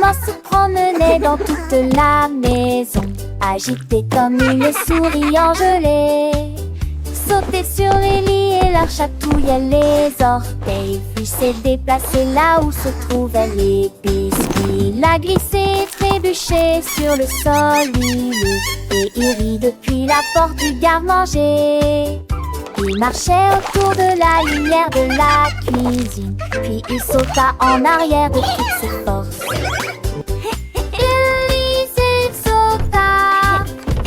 maman se promenait dans toute la maison, agitée comme une souris engelée. Sautait sur les lits et leur chatouillait les orteils, puis s'est déplacée là où se trouvaient les biscuits. La glissé, trébuché sur le sol huileux, et il rit depuis la porte du garde-manger. Il marchait autour de la lumière de la cuisine, puis il sauta en arrière de toutes ses forces. Il sauta,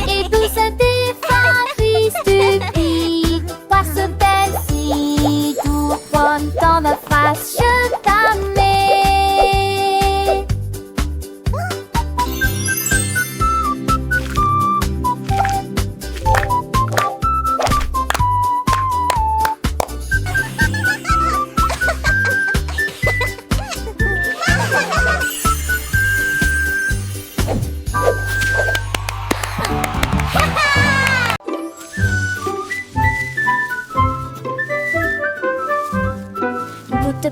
et tout se défend, cri stupide. Voir ce belle-ci, tout comme dans ma face, je t'amène.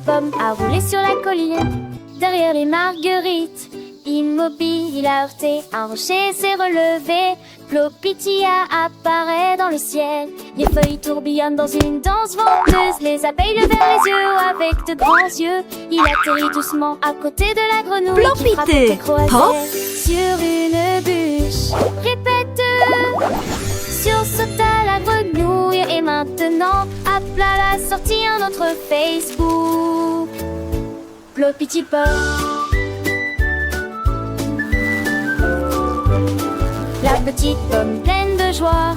Pomme a roulé sur la colline, derrière les marguerites. Immobile, il a heurté un rocher, s'est relevé. Plopitia apparaît dans le ciel. Les feuilles tourbillonnent dans une danse venteuse. Les abeilles levèrent les yeux avec de grands yeux. Il atterrit doucement à côté de la grenouille qui frappait croisait sur une bûche. Répète, sursauta la grenouille et maintenant à plat la sortie un autre Facebook. Plopiti pop. La petite pomme pleine de joie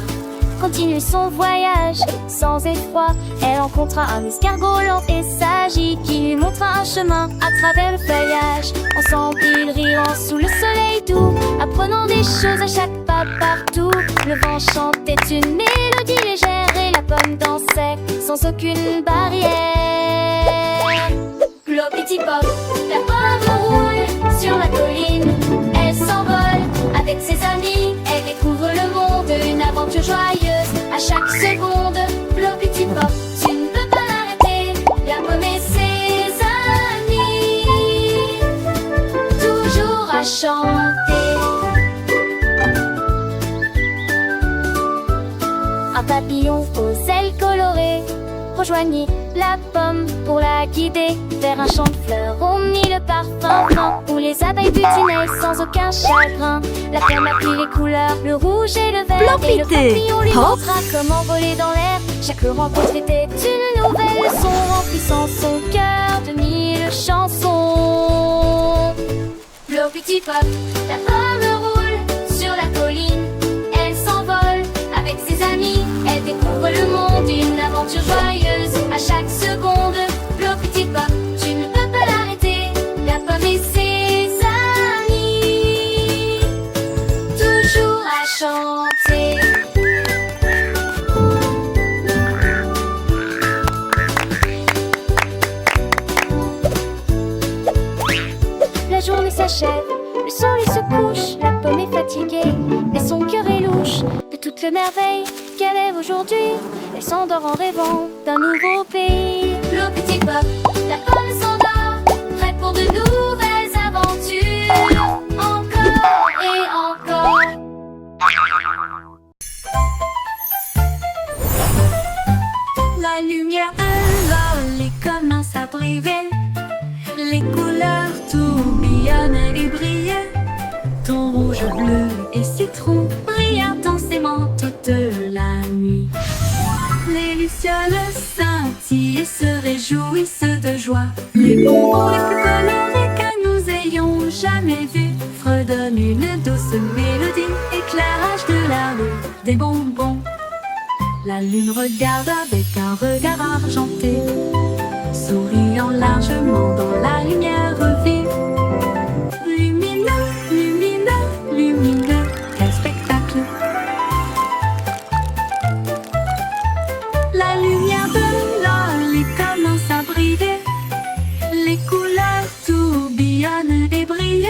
continue son voyage sans effroi. Elle rencontra un escargot lent et sage qui lui montra un chemin à travers le feuillage. Ensemble ils riront sous le soleil doux, apprenant des choses à chaque pas partout. Le vent chantait une mélodie légère et la pomme dansait sans aucune barrière. Plopiti pop, la pomme roule sur la colline. Elle s'envole avec ses amis, elle découvre le monde, une aventure joyeuse à chaque seconde. Plopiti pop, tu ne peux pas l'arrêter, la pomme et ses amis, toujours à chanter. Un papillon aux ailes colorées rejoignit la pomme pour la guider vers un champ de fleurs au mille parfums fins, où les abeilles butinaient sans aucun chagrin. La pomme apprit les couleurs, le rouge et le vert, et le papillon lui montra comment voler dans l'air. Chaque rencontre était une nouvelle leçon, remplissant son cœur de mille chansons. Plopiti pop, la pomme roule sur la colline. Elle s'envole avec ses amis, elle découvre le monde, une aventure joyeuse à chaque seconde. Plopiti pop, tu ne peux pas l'arrêter, la pomme et ses amis, toujours à chanter. La journée s'achève, le soleil se couche, la pomme est fatiguée, mais son cœur est louche de toutes les merveilles qu'elle rêve aujourd'hui. Elle s'endort en rêvant d'un nouveau pays. Plopiti pop, la pomme s'endort, prête pour de nouvelles aventures. Encore et encore. La lumière de l'olé commence à briller. Les couleurs tourbillonnent et brillent. Ton rouge, bleu et citron brillent intensément toute la nuit. Les lucioles scintillent et se réjouissent de joie. Les bonbons les plus colorés que nous ayons jamais vus fredonnent une douce mélodie, éclairage de la rue, des bonbons. La lune regarde avec un regard argenté, souriant largement dans la lumière vive. Lumineux, lumineux, lumineux, quel spectacle! La lumière de l'olé commence à briller. Les couleurs tourbillonnent et brillent.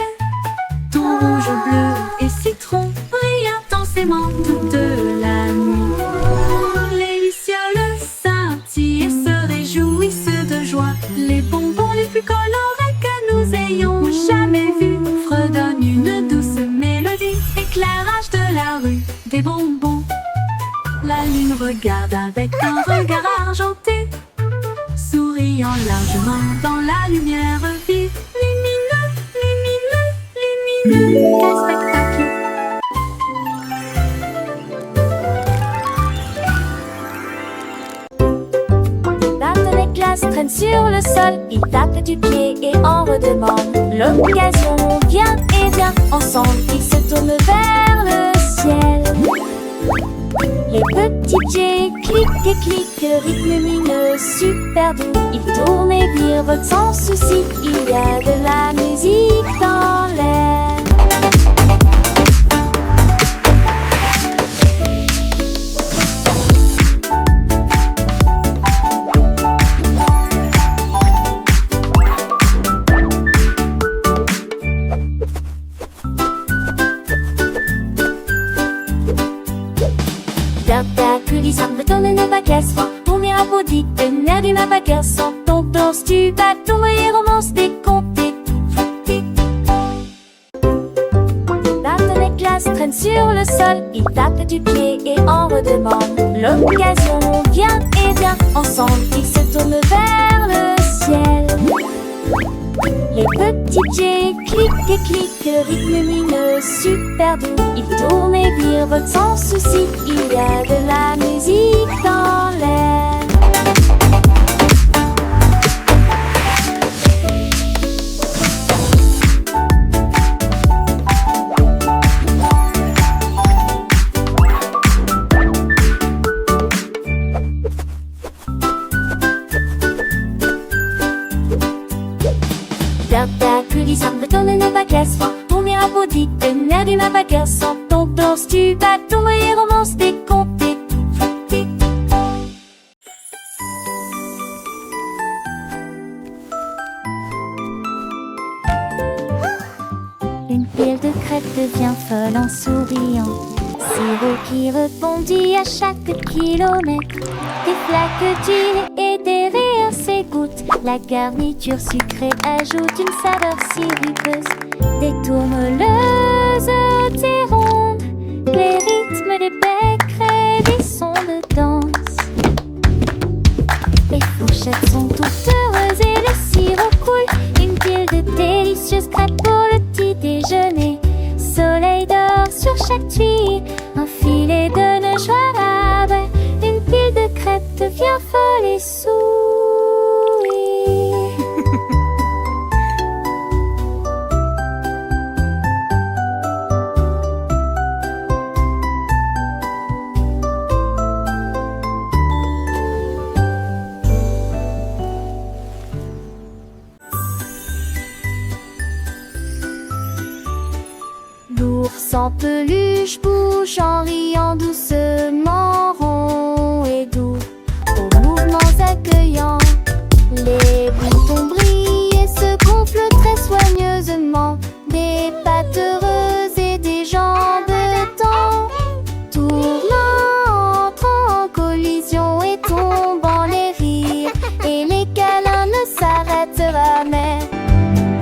Ton rouge, bleu et citron brillent intensément toute la nuit. Les lucioles scintillent et se réjouissent de joie. Les bonbons les plus colorés que nous ayons bonbons. La lune regarde avec un regard argenté, souriant largement dans la lumière vive. Lumineux, lumineux, lumineux, quel spectacle! Barton et Glace traînent sur le sol, ils tapent du pied et en redemandent. L'occasion vient et vient, ensemble ils se tournent vers le ciel. Les petits J cliquent et cliquent, rythme lumineux, super doux. Ils tournent et virevoltent sans souci, il y a de la musique dans l'air. Donne ne pas qu'elle soit tourner à body, tenir du map à cœur sans ton danse, tu vas tomber romance décomptée. Barton et Glace traînent sur le sol, ils tapent du pied et en redemandent. L'occasion vient et vient, ensemble ils se tournent vers le ciel. Les petits J cliquent et cliquent, rythme lumineux, super doux. Ils tournent et virevoltent sans souci, il y a de la musique dans l'air. Ne pas qu'elle soit tourner à body, tenir du map à cœur sans ton danse, tu vas tomber romance décomptée. Une pile de crêpes devient folle en souriant. Sirop qui rebondit à chaque kilomètre. Des flaques d'huile et des rires s'égouttent. La garniture sucrée ajoute une saveur sirupeuse. Des tourmeleuses et rondes, les rythmes des becs créent des sons de danse. Les fourchettes sont toutes heureuses et le sirop coule. Une pile de délicieuses crêpes pour le petit déjeuner. Soleil dort sur chaque tuile, un filet de nœuds joyeux. Une pile de crêpes devient folle et sourit. L'ours en peluche bouge en riant doucement, rond et doux, aux mouvements accueillants. Les boutons brillent et se gonflent très soigneusement. Des pattes heureuses et des jambes tendres, tournant, entrant en collision et tombant les rires. Et les câlins ne s'arrêtent jamais.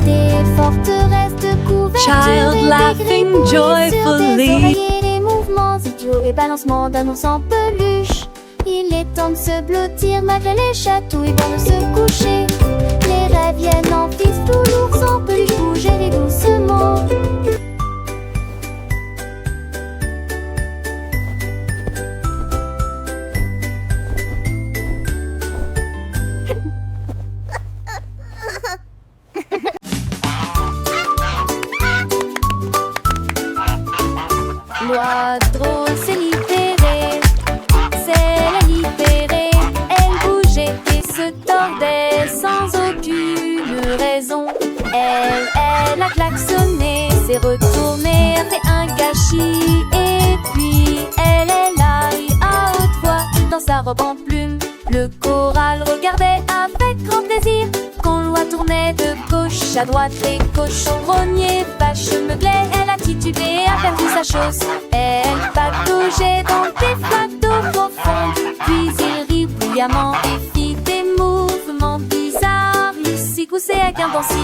Des forteresses de couvertures, Child laughing joyfully. Les mouvements idiots et balancements d'un ours en peluche. Il est temps de se blottir malgré les chatouilles avant de se coucher. Les rêves viennent en fistou, l'ours en peluche bouge et doucement. L'oiseau s'est libéré, c'est la libérée. Elle bougeait et se tordait sans aucune raison. Elle a klaxonné, s'est retournée, a fait un gâchis. Et puis elle est là, à haute voix, dans sa robe en plume. Le choral regardait avec grand plaisir qu'on loi tournait de gauche à droite. Les cochons grognaient, vaches meuglaient. Elle a titubé, a perdu sa chose. Elle pataugeait dans des flaques d'eau profonde. Puis il rit bruyamment et fit des mouvements bizarres. Il s'y coussait avec un pensier.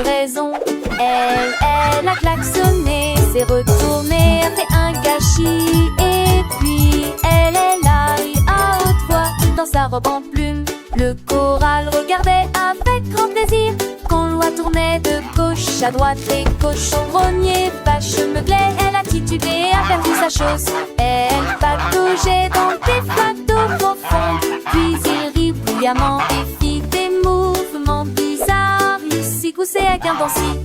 raison. Elle a klaxonné, s'est retournée, a fait un gâchis. Et puis elle est là, à haute voix, dans sa robe en plume. Le choral regardait avec grand plaisir quand l'oie tournait de gauche à droite. Les cochons grognaient, vaches meuglaient, elle a titubé, a perdu sa chose. Elle pataugeait dans des flaques d'eau profonde. Puis il rit bruyamment et fit des mouvements bizarres. Il s'y coussait avec intensi.